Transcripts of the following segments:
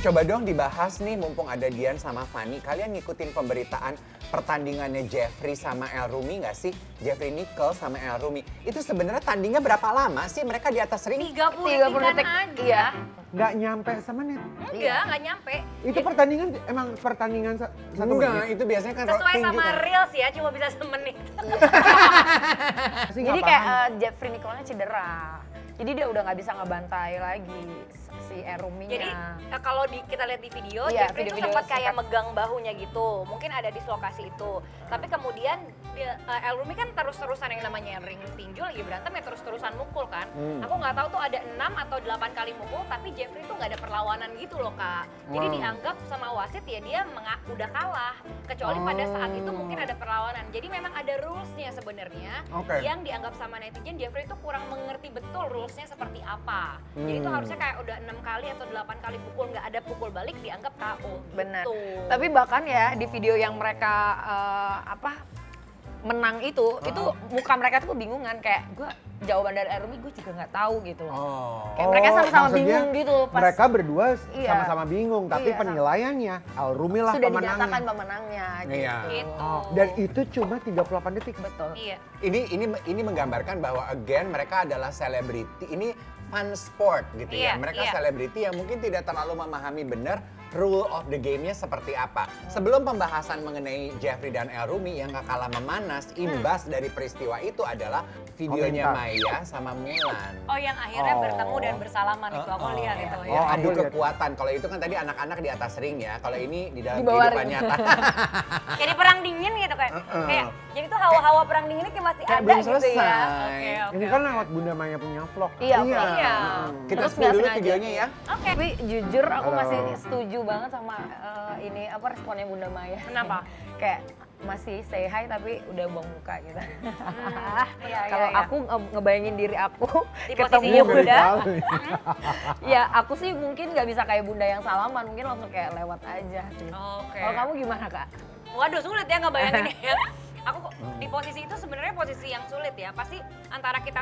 Coba dong dibahas nih, mumpung ada Dian sama Fanny. Kalian ngikutin pemberitaan pertandingannya Jeffrey sama El Rumi nggak sih? Jeffrey Nicole sama El Rumi. Itu sebenarnya tandingnya berapa lama sih mereka di atas ring? 30 detik aja. Iya. Nggak nyampe semenit. Enggak, nggak nyampe. Itu pertandingan emang pertandingan satu Enggak, menit. itu biasanya kan Sesuai tinju sama kan. reels ya, cuma bisa semenit. Pasti Jadi nggak kayak paham. Jeffrey Nicole-nya cedera. Jadi dia udah nggak bisa ngebantai lagi si Eruminya. Jadi kalau kita lihat di video, Iya, Jeffrey itu video-video sempat kayak singkat. megang bahunya gitu. Mungkin ada di lokasi itu. Tapi kemudian El Rumi kan terus-terusan yang namanya ring tinju lagi berantem ya terus-terusan mukul kan. Aku nggak tahu tuh ada 6 atau 8 kali mukul, tapi Jeffrey tuh nggak ada perlawanan gitu loh Kak. Jadi dianggap sama wasit ya dia udah kalah. Kecuali pada saat itu mungkin ada perlawanan. Jadi memang ada rules-nya sebenarnya Oke. yang dianggap sama netizen Jeffrey itu kurang mengerti betul rules-nya seperti apa. Jadi itu harusnya kayak udah 6 kali atau 8 kali pukul nggak ada pukul balik dianggap KO. Benar. Gitu. Tapi bahkan ya di video yang mereka menang itu muka mereka tuh kebingungan kayak gue jawaban dari Erumi gue juga nggak tahu gitu loh. Oh. Kayak mereka sama-sama maksudnya bingung gitu pas Mereka berdua Iya. sama-sama bingung, tapi Iya. penilaiannya Al Rumi lah sudah dinyatakan pemenangnya. pemenangnya gitu. Iya. Gitu. Dan itu cuma 38 detik. Betul. Iya. Ini menggambarkan bahwa again mereka adalah selebriti. Ini fun sport gitu ya. Iya, Mereka iya. selebriti yang mungkin tidak terlalu memahami benar rule of the game-nya seperti apa. Sebelum pembahasan mengenai Jeffrey dan El Rumi yang gak kalah memanas, imbas dari peristiwa itu adalah videonya Komentar. Maya sama Mulan. Oh yang akhirnya Oh. bertemu dan bersalaman itu aku lihat itu ya. Oh, Adu aku lihat. kekuatan. Kalau itu kan tadi anak-anak di atas ring ya. Kalau ini di dalam Di bawah kehidupan ring. nyata. Jadi perang dingin gitu kayak jadi tuh hawa-hawa perang dingin ini kayak masih Kayak ada belum gitu ya. selesai. Oke. Ini kan lewat Bunda Maya punya vlog. Iya. Iya. Iya. Kita Terus spill nggak dulu sengaja. videonya ya. Oke. Tapi jujur aku Halo. masih setuju banget sama ini responnya Bunda Maya. Kenapa? Kayak masih say hi tapi udah buang muka gitu. Iya, Kalau iya. aku ngebayangin diri aku Di ketemu posisinya Bunda. ya aku sih mungkin nggak bisa kayak Bunda yang salaman, mungkin langsung kayak lewat aja sih. Oke. Kalau kamu gimana Kak? Waduh sulit ya ngebayanginnya ya. Aku di posisi itu sebenarnya posisi yang sulit ya. Pasti antara kita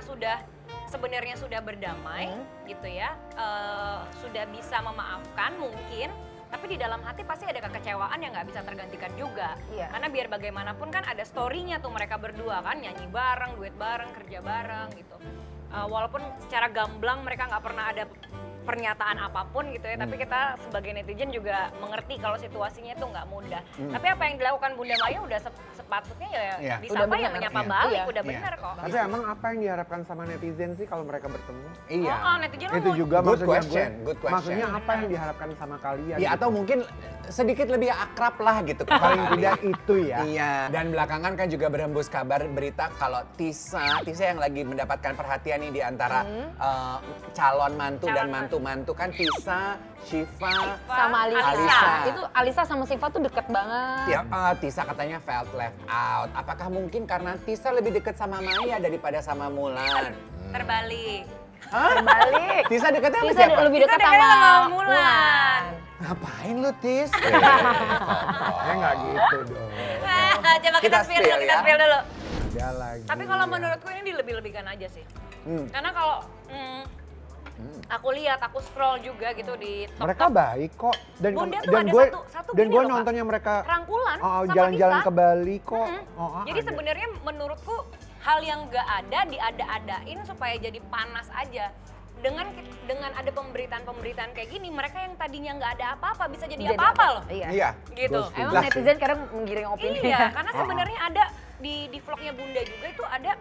sebenarnya sudah berdamai gitu ya, sudah bisa memaafkan mungkin. Tapi di dalam hati pasti ada kekecewaan yang nggak bisa tergantikan juga. Iya. Karena biar bagaimanapun kan ada story-nya tuh mereka berdua kan, nyanyi bareng, duet bareng, kerja bareng gitu. Walaupun secara gamblang mereka nggak pernah ada pernyataan apapun gitu ya, tapi kita sebagai netizen juga mengerti kalau situasinya itu nggak mudah. Tapi apa yang dilakukan Bunda Maya udah sepatutnya ya Iya. disapa Udah ya benar. menyapa Iya. balik, Iya. udah Iya. benar kok. Tapi emang apa yang diharapkan sama netizen sih kalau mereka bertemu? Iya. Oh, netizen kan Itu mau- juga Good maksudnya question, good question. Maksudnya apa yang diharapkan sama kalian? Ya gitu? atau mungkin sedikit lebih akrab lah gitu. paling tidak itu ya. Iya. Dan belakangan kan juga berhembus kabar berita kalau Tisa yang lagi mendapatkan perhatian nih di antara calon mantu dan mantu-mantu kan Tisa, Shiva, Sama Alisa. Alisa. Itu Alisa sama Siva tuh deket banget. ya Tisa katanya felt left out. Apakah mungkin karena Tisa lebih deket sama Maya daripada sama Mulan? terbalik. Terbalik. Tisa deketnya sama Tisa siapa? lebih dekat Tisa deketnya sama sama Mulan. Ngapain lu Tis? Ya nggak gitu dong. Coba kita Kita spill spill dulu, kita ya. spill dulu. Ada lagi. Tapi kalau menurutku ini dilebih-lebihkan aja sih. Karena kalau aku lihat, aku scroll juga gitu di Mereka baik kok. Dan Bunda tuh dan ada gue satu dan gini gue loh, Kak. nontonnya mereka rangkulan sama jalan-jalan Tisa. ke Bali kok. Jadi ada. sebenarnya menurutku hal yang gak ada diada-adain supaya jadi panas aja. Dengan ada pemberitaan kayak gini, mereka yang tadinya nggak ada apa-apa bisa jadi apa-apa loh. Iya. Iya. Gitu. Gua Emang Lah. netizen kadang menggiring opini. Iya, karena sebenarnya ada di vlognya Bunda juga itu ada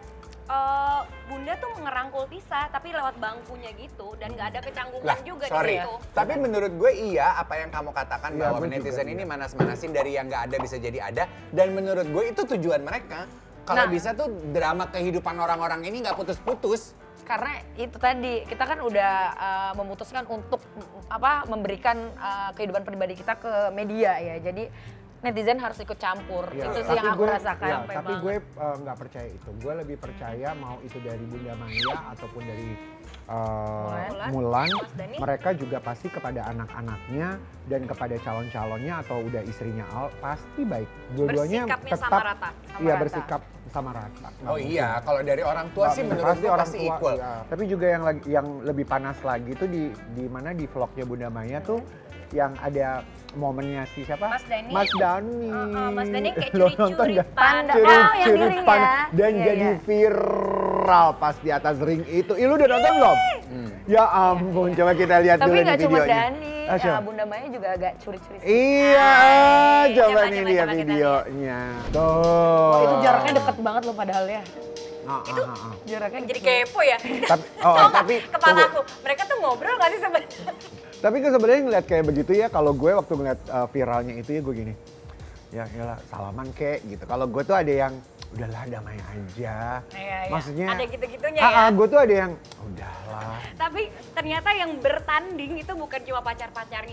Bunda tuh ngerangkul Tisa tapi lewat bangkunya gitu dan nggak ada kecanggungan juga sorry. di situ. Tapi menurut gue iya apa yang kamu katakan Iya, bahwa gue juga, netizen iya. ini manas-manasin dari yang nggak ada bisa jadi ada. Dan menurut gue itu tujuan mereka. Kalau Nah. bisa tuh drama kehidupan orang-orang ini nggak putus-putus. Karena itu tadi kita kan udah memutuskan untuk memberikan kehidupan pribadi kita ke media ya. Jadi netizen harus ikut campur. Ya, Itu sih yang aku rasakan. Ya, Capek tapi banget. gue nggak percaya itu. Gue lebih percaya mau itu dari Bunda Maya ataupun dari Mulan, Mas Dhani. mereka juga pasti kepada anak-anaknya dan kepada calon-calonnya atau udah istrinya Al pasti baik. Dua-duanya Bersikapnya tetap sama rata. iya rata. bersikap sama rata. Nggak Oh mungkin. iya, kalau dari orang tua sih menurut gue pasti equal. iya. Tapi juga yang lebih panas lagi tuh di mana di vlognya Bunda Maya tuh yang ada momennya si siapa? Mas Dani. Mas Dani. Mas Dani kayak Lo curi-curi nonton nggak? panda. Oh, yang Curi-curi miring panda. ya. Dan Iya, jadi iya. viral pas di atas ring itu. Ih, lu udah nonton belum? Ya ampun, coba kita lihat Tapi dulu nih nggak cuma videonya. Dani, Siapa? Bunda Maya juga agak curi-curi. Iya, coba coba, nih coba, lihat coba kita videonya. Tuh. Oh, itu jaraknya deket banget loh padahal ya. Itu Jaraknya jadi deket banget. kepo ya. Tapi, tapi Kepala tunggu. aku, mereka tuh ngobrol nggak sih sebenarnya? Tapi kan sebenarnya ngeliat kayak begitu ya, kalau gue waktu ngeliat viralnya itu ya gue gini, ya iyalah salaman kek gitu. Kalau gue tuh ada yang udahlah damai aja. Iya. Maksudnya ada gitu-gitunya ya. gue tuh ada yang udahlah. Tapi ternyata yang bertanding itu bukan cuma pacar-pacar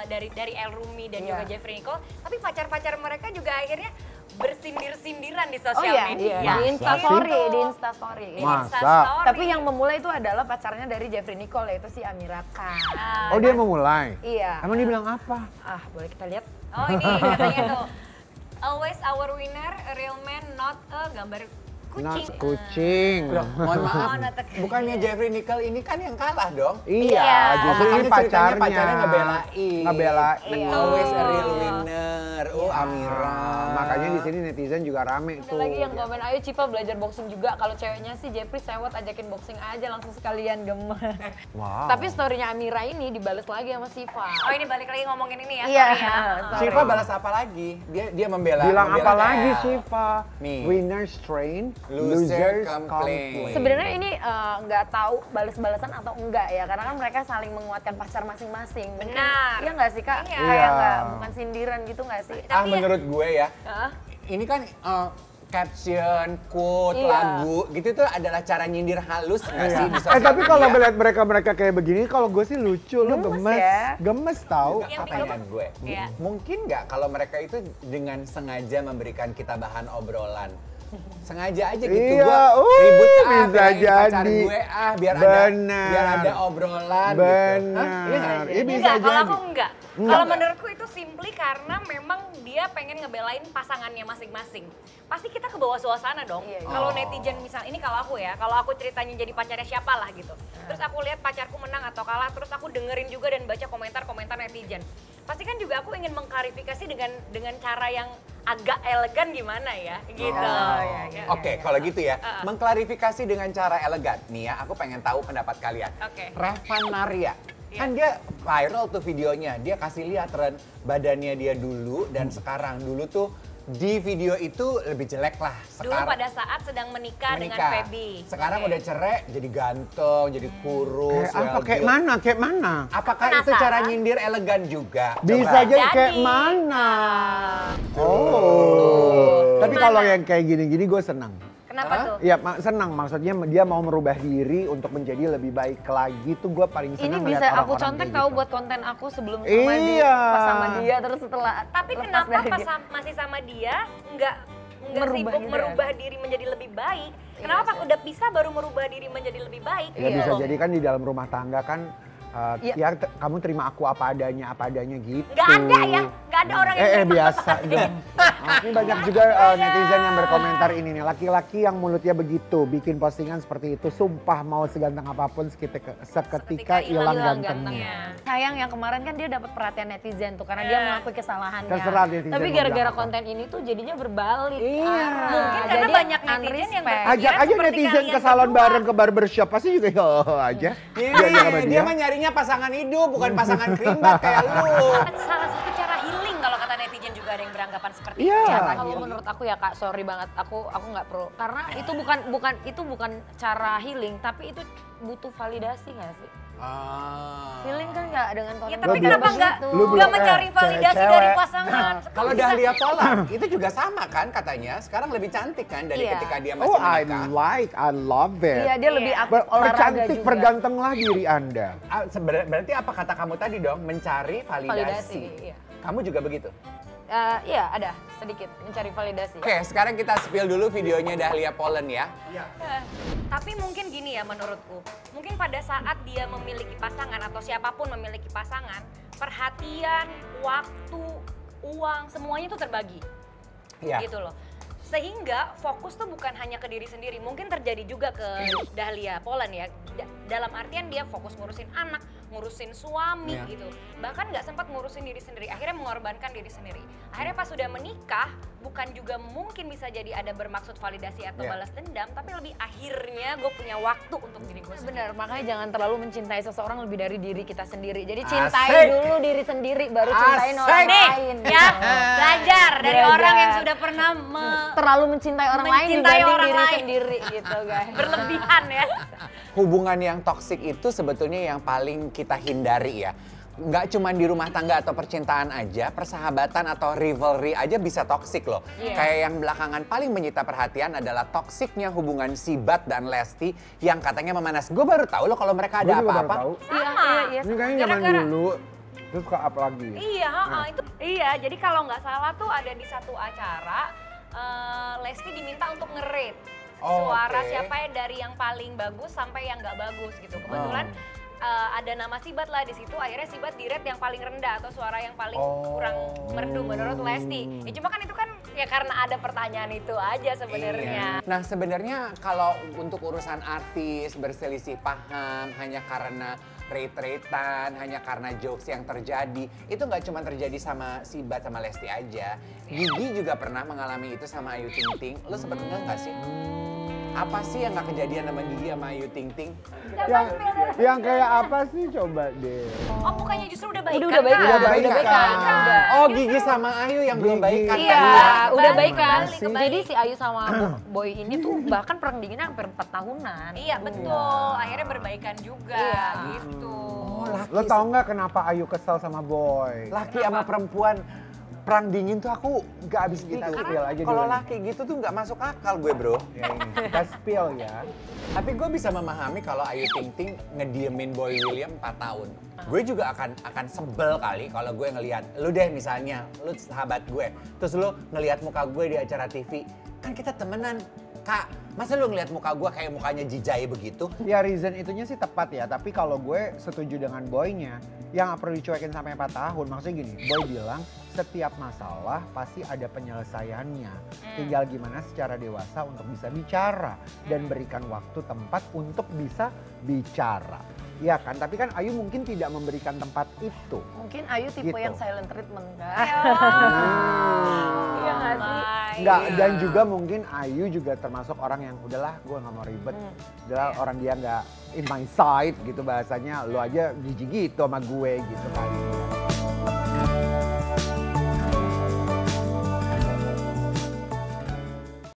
dari El Rumi dan juga Iya. Jeffrey Nicole, tapi pacar-pacar mereka juga akhirnya bersindir-sindiran di Oh sosial iya, media. di Instastory, Gitu. di Instastory. Di Masa? Instastory. Tapi yang memulai itu adalah pacarnya dari Jeffrey Nicole, yaitu si Amira Khan. Oh dia mau mulai? Iya. Emang dia bilang apa? Ah, boleh kita lihat? Oh ini katanya tuh, always our winner, a real man, not a gambar kucing. Not kucing. Loh, mohon maaf, Oh, not a- bukannya Jeffrey Nicole ini kan yang kalah dong? Iya, Iya. justru ini Makanya ceritanya pacarnya. ngebelain. Ngebelain. Iya. Always a real winner. Oh, Amira. Makanya di sini netizen juga rame Ada tuh. lagi yang komen, ayo Cipa belajar boxing juga. Kalau ceweknya sih Jeffrey sewot ajakin boxing aja langsung sekalian gemes. Wow. Tapi storynya Amira ini dibales lagi sama Siva. Oh ini balik lagi ngomongin ini ya, Iya. sorry ya. Sorry. Siva balas apa lagi? Dia membela. bilang membela apa TL. lagi Siva? Nih. Winners train, Loser losers complain. complain. Sebenarnya ini nggak tahu bales-balesan atau enggak ya, karena kan mereka saling menguatkan pacar masing-masing. Mungkin- Benar. Iya nggak sih Kak? Iya. Kayak Iya. nggak, bukan sindiran gitu nggak sih? Ah, Tapi ya- menurut gue ya, Hah? ini kan caption, quote, Iya. lagu, gitu tuh adalah cara nyindir halus nggak sih di sosial Tapi kalau media? melihat mereka kayak begini, kalau gue sih lucu, lu Gemes gemes, ya. gemes tahu. Yang Pertanyaan gue, Iya. mungkin nggak kalau mereka itu dengan sengaja memberikan kita bahan obrolan? Sengaja aja gitu, Iya, gue ribut bisa belain pacar jadi. gue biar Benar. biar ada obrolan gitu. Benar. Hah? Iya nggak? Iya, bisa Enggak, kalau jadi. aku enggak. Enggak. Kalau menurutku itu simply karena memang dia pengen ngebelain pasangannya masing-masing. Pasti kita ke bawah suasana dong. Iya, iya. Kalau Oh. netizen misal, ini kalau aku ya, kalau aku ceritanya jadi pacarnya siapa lah gitu. Terus aku lihat pacarku menang atau kalah, terus aku dengerin juga dan baca komentar-komentar netizen. Pasti kan juga aku ingin mengklarifikasi dengan cara yang agak elegan gimana ya, gitu. Oh, iya, iya. Oke, kalau gitu ya, mengklarifikasi dengan cara elegan. Nih ya, aku pengen tahu pendapat kalian. Oke. Revan Maria, Iya. kan dia viral tuh videonya. Dia kasih lihat tren badannya dia dulu dan sekarang. Dulu tuh di video itu lebih jelek lah. Dulu pada saat sedang menikah dengan Feby. Sekarang Oke. udah cerai, jadi ganteng, jadi kurus. Kayak apa? well Kayak built. mana? Kayak mana? Apakah itu Penasaran? cara nyindir elegan juga? Bisa Coba. jadi kayak Jadi. mana? Oh. Tapi kalau yang kayak gini-gini gue senang. Kenapa Hah? tuh? Iya, senang. Maksudnya dia mau merubah diri untuk menjadi lebih baik lagi tuh gue paling Ini senang bisa ngeliat aku orang-orang contek kayak tahu gitu. buat konten aku sebelum sama dia, Iya. pas sama dia, terus setelah Tapi lepas kenapa dari pas dia. masih sama dia nggak Merubah sibuk gitu ya? merubah diri menjadi lebih baik? Iya Kenapa pas sih. udah bisa baru merubah diri menjadi lebih baik? Ya Iya. bisa jadi kan di dalam rumah tangga kan Iya. ya kamu terima aku apa adanya gitu. Nggak ada ya, nggak ada orang yang terima biasa dong. Ini banyak juga netizen yang berkomentar ini nih, laki-laki yang mulutnya begitu, bikin postingan seperti itu, sumpah mau seganteng apapun seketika hilang gantengnya. Sayang yang kemarin kan dia dapat perhatian netizen tuh karena dia mengakui kesalahannya. Terserah netizen Tapi mau gara-gara bilang apa. konten ini tuh jadinya berbalik. Iya. arah. Mungkin karena Jadi banyak netizen yang unrespect. berpikir Ajak aja seperti netizen kalian ke salon berdua. bareng, ke barbershop, pasti juga aja. Dia mah nyarinya pasangan hidup, bukan pasangan krimbat kayak lu. Salah satu cara healing kalau kata netizen juga ada yang beranggapan seperti Iya. itu. Ya, kalau menurut aku ya Kak, sorry banget, aku nggak pro. Karena itu bukan cara healing, tapi itu butuh validasi nggak sih? Healing kan nggak dengan Ya konten. tapi Lu kenapa bilang- nggak lu bilang, mencari validasi cewek. dari pasangan? Kalau Kok bisa? Dahlia Poland itu juga sama kan katanya. Sekarang lebih cantik kan dari Iya. ketika dia Oh, masih I menikah. love it. Iya, dia lebih aktif olahraga Percantik, juga. pergantenglah diri Anda. Berarti apa kata kamu tadi dong? Mencari validasi. Validasi, iya. Kamu juga begitu? Iya, ada sedikit mencari validasi. Oke, sekarang kita spill dulu videonya Dahlia Poland ya. Tapi mungkin gini ya menurutku, mungkin pada saat dia memiliki pasangan atau siapapun memiliki pasangan, perhatian, waktu, uang, semuanya itu terbagi. Iya. Gitu loh. Sehingga fokus tuh bukan hanya ke diri sendiri, mungkin terjadi juga ke Dahlia Polan ya. Dalam artian dia fokus ngurusin anak, ngurusin suami gitu. Bahkan nggak sempat ngurusin diri sendiri, akhirnya mengorbankan diri sendiri. Akhirnya pas sudah menikah, bukan juga mungkin bisa jadi ada bermaksud validasi atau balas dendam, tapi lebih akhirnya gue punya waktu untuk diri gue sendiri. Bener, makanya jangan terlalu mencintai seseorang lebih dari diri kita sendiri. Jadi cintai dulu diri sendiri, baru cintain orang lain. Ya, belajar dari orang yang sudah pernah terlalu mencintai orang lain dibanding diri sendiri gitu guys. Berlebihan ya. Hubungan yang toksik itu sebetulnya yang paling kita hindari ya. Nggak cuma di rumah tangga atau percintaan aja, persahabatan atau rivalry aja bisa toksik loh. Kayak yang belakangan paling menyita perhatian adalah toksiknya hubungan Sibat dan Lesti yang katanya memanas. Gue baru tahu loh kalau mereka ada apa-apa. Iya. Ini kayaknya zaman dulu. Terus ke apa lagi? Iya, jadi kalau nggak salah tuh ada di satu acara Lesti diminta untuk nge-rate suara siapa ya dari yang paling bagus sampai yang nggak bagus gitu. Kebetulan ada nama Sibat lah di situ, akhirnya Sibat di-rate yang paling rendah atau suara yang paling kurang merdu menurut Lesti. Ya cuma kan itu kan ya karena ada pertanyaan itu aja sebenarnya. Nah sebenarnya kalau untuk urusan artis berselisih paham hanya karena rate-ratean, hanya karena jokes yang terjadi, itu nggak cuma terjadi sama Sibat sama Lesti aja. Gigi juga pernah mengalami itu sama Ayu Ting Ting. Lo sempet nggak sih? Apa sih yang nggak kejadian sama Gigi sama Ayu Ting Ting? Yang kayak apa sih coba deh. Oh bukannya justru udah baikan? Udah baikan. Oh Gigi sama Ayu yang belum baikan. Iya, udah baikan. Kembali. Jadi si Ayu sama Boy ini tuh bahkan perang dinginnya hampir 4 tahunan. Iya betul, akhirnya berbaikan juga gitu. Lo tau nggak kenapa Ayu kesel sama Boy? Laki sama perempuan perang dingin tuh aku gak habis pikir. Kalau laki gitu tuh gak masuk akal gue bro. Ya ini, kita spill ya. Tapi gue bisa memahami kalau Ayu Ting Ting ngediemin Boy William 4 tahun. Gue juga akan sebel kali kalau gue ngelihat lu deh misalnya, lu sahabat gue. Terus lu ngelihat muka gue di acara TV. Kan kita temenan. Kak, masa lu ngeliat muka gue kayak mukanya Jijai begitu? Ya reason itunya sih tepat ya, tapi kalau gue setuju dengan Boy-nya, yang gak perlu dicuekin sampai 4 tahun. Maksudnya gini, Boy bilang setiap masalah pasti ada penyelesaiannya. Tinggal gimana secara dewasa untuk bisa bicara dan berikan waktu tempat untuk bisa bicara. Iya kan, tapi kan Ayu mungkin tidak memberikan tempat itu. Mungkin Ayu tipe Gitu. yang silent treatment kan? Iya nggak sih? Enggak, dan juga mungkin Ayu juga termasuk orang yang udahlah gue gak mau ribet. Udahlah orang dia gak in my side gitu bahasanya. Lo aja jijik gitu sama gue gitu kali.